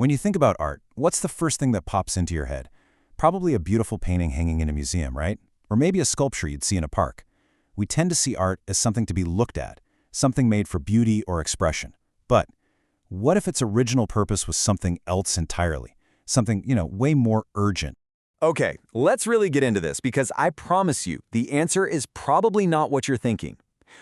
When you think about art, what's the first thing that pops into your head? Probably a beautiful painting hanging in a museum, right? Or maybe a sculpture you'd see in a park. We tend to see art as something to be looked at, something made for beauty or expression. But what if its original purpose was something else entirely? Something, way more urgent. Okay, let's really get into this because I promise you, the answer is probably not what you're thinking.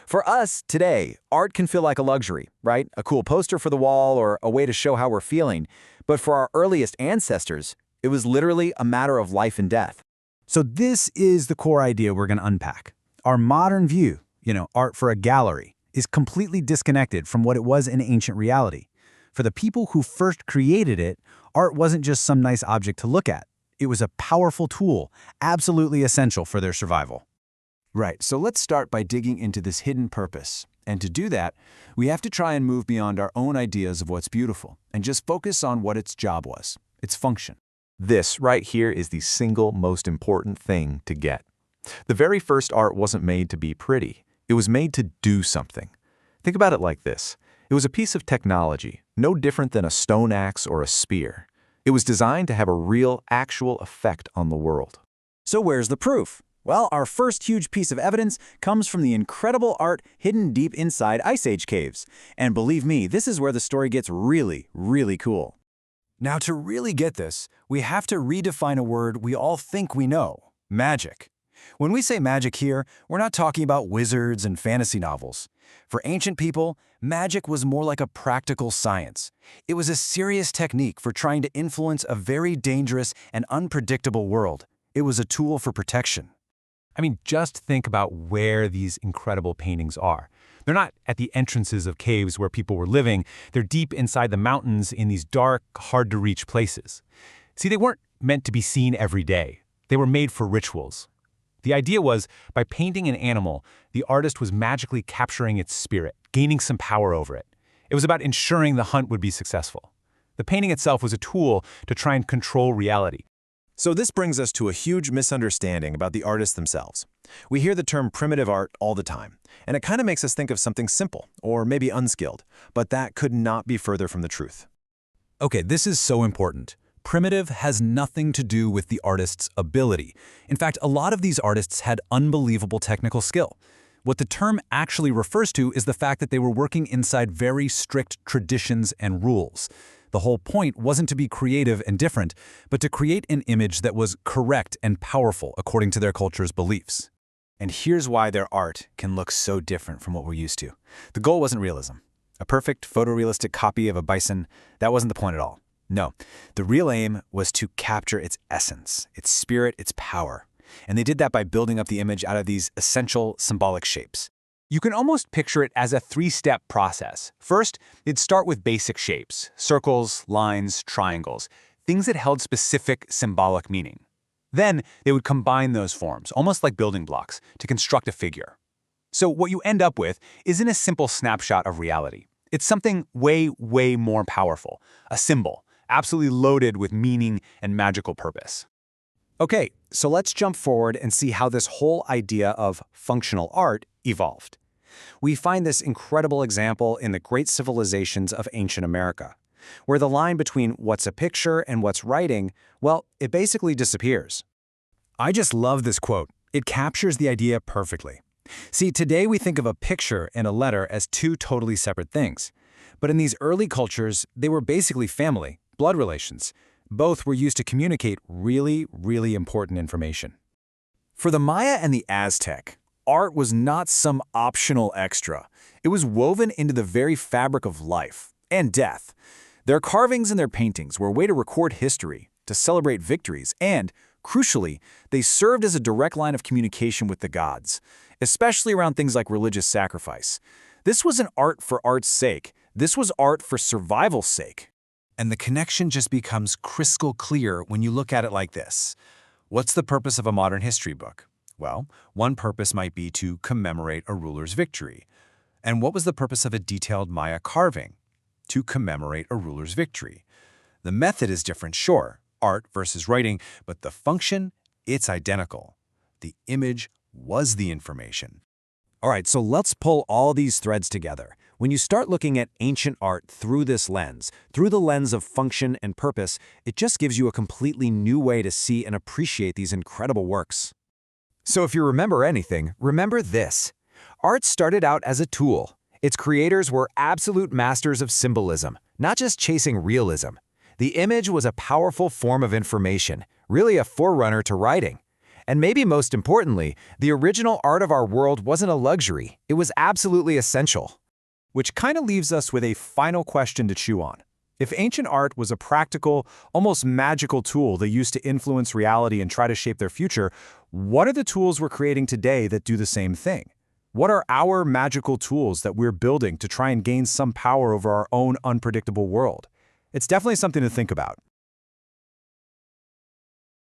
For us, today, art can feel like a luxury, right? A cool poster for the wall or a way to show how we're feeling. But for our earliest ancestors, it was literally a matter of life and death. So this is the core idea we're going to unpack. Our modern view, art for a gallery, is completely disconnected from what it was in ancient reality. For the people who first created it, art wasn't just some nice object to look at. It was a powerful tool, absolutely essential for their survival. Right, so let's start by digging into this hidden purpose. And to do that, we have to try and move beyond our own ideas of what's beautiful and just focus on what its job was, its function. This right here is the single most important thing to get. The very first art wasn't made to be pretty. It was made to do something. Think about it like this. It was a piece of technology, no different than a stone axe or a spear. It was designed to have a real, actual effect on the world. So where's the proof? Well, our first huge piece of evidence comes from the incredible art hidden deep inside Ice Age caves. And believe me, this is where the story gets really, really cool. Now, to really get this, we have to redefine a word we all think we know: magic. When we say magic here, we're not talking about wizards and fantasy novels. For ancient people, magic was more like a practical science. It was a serious technique for trying to influence a very dangerous and unpredictable world. It was a tool for protection. I mean, just think about where these incredible paintings are. They're not at the entrances of caves where people were living. They're deep inside the mountains in these dark, hard-to-reach places. See, they weren't meant to be seen every day. They were made for rituals. The idea was, by painting an animal, the artist was magically capturing its spirit, gaining some power over it. It was about ensuring the hunt would be successful. The painting itself was a tool to try and control reality. So this brings us to a huge misunderstanding about the artists themselves. We hear the term primitive art all the time, and it kind of makes us think of something simple, or maybe unskilled, but that could not be further from the truth. Okay, this is so important. Primitive has nothing to do with the artist's ability. In fact, a lot of these artists had unbelievable technical skill. What the term actually refers to is the fact that they were working inside very strict traditions and rules. The whole point wasn't to be creative and different, but to create an image that was correct and powerful according to their culture's beliefs. And here's why their art can look so different from what we're used to. The goal wasn't realism. A perfect photorealistic copy of a bison, that wasn't the point at all. No, the real aim was to capture its essence, its spirit, its power. And they did that by building up the image out of these essential symbolic shapes. You can almost picture it as a three-step process. First, they'd start with basic shapes: circles, lines, triangles, things that held specific symbolic meaning. Then, they would combine those forms, almost like building blocks, to construct a figure. So what you end up with isn't a simple snapshot of reality. It's something way, way more powerful, a symbol, absolutely loaded with meaning and magical purpose. Okay, so let's jump forward and see how this whole idea of functional art evolved. We find this incredible example in the great civilizations of ancient America, where the line between what's a picture and what's writing, well, it basically disappears. I just love this quote. It captures the idea perfectly. See, today we think of a picture and a letter as two totally separate things. But in these early cultures, they were basically family, blood relations. Both were used to communicate really, really important information. For the Maya and the Aztec, art was not some optional extra. It was woven into the very fabric of life and death. Their carvings and their paintings were a way to record history, to celebrate victories, and, crucially, they served as a direct line of communication with the gods, especially around things like religious sacrifice. This wasn't art for art's sake. This was art for survival's sake. And the connection just becomes crystal clear when you look at it like this. What's the purpose of a modern history book? Well, one purpose might be to commemorate a ruler's victory. And what was the purpose of a detailed Maya carving? To commemorate a ruler's victory. The method is different, sure, art versus writing, but the function, it's identical. The image was the information. All right, so let's pull all these threads together. When you start looking at ancient art through this lens, through the lens of function and purpose, it just gives you a completely new way to see and appreciate these incredible works. So if you remember anything, remember this. Art started out as a tool. Its creators were absolute masters of symbolism, not just chasing realism. The image was a powerful form of information, really a forerunner to writing. And maybe most importantly, the original art of our world wasn't a luxury. It was absolutely essential. Which kind of leaves us with a final question to chew on. If ancient art was a practical, almost magical tool they used to influence reality and try to shape their future, what are the tools we're creating today that do the same thing? What are our magical tools that we're building to try and gain some power over our own unpredictable world? It's definitely something to think about.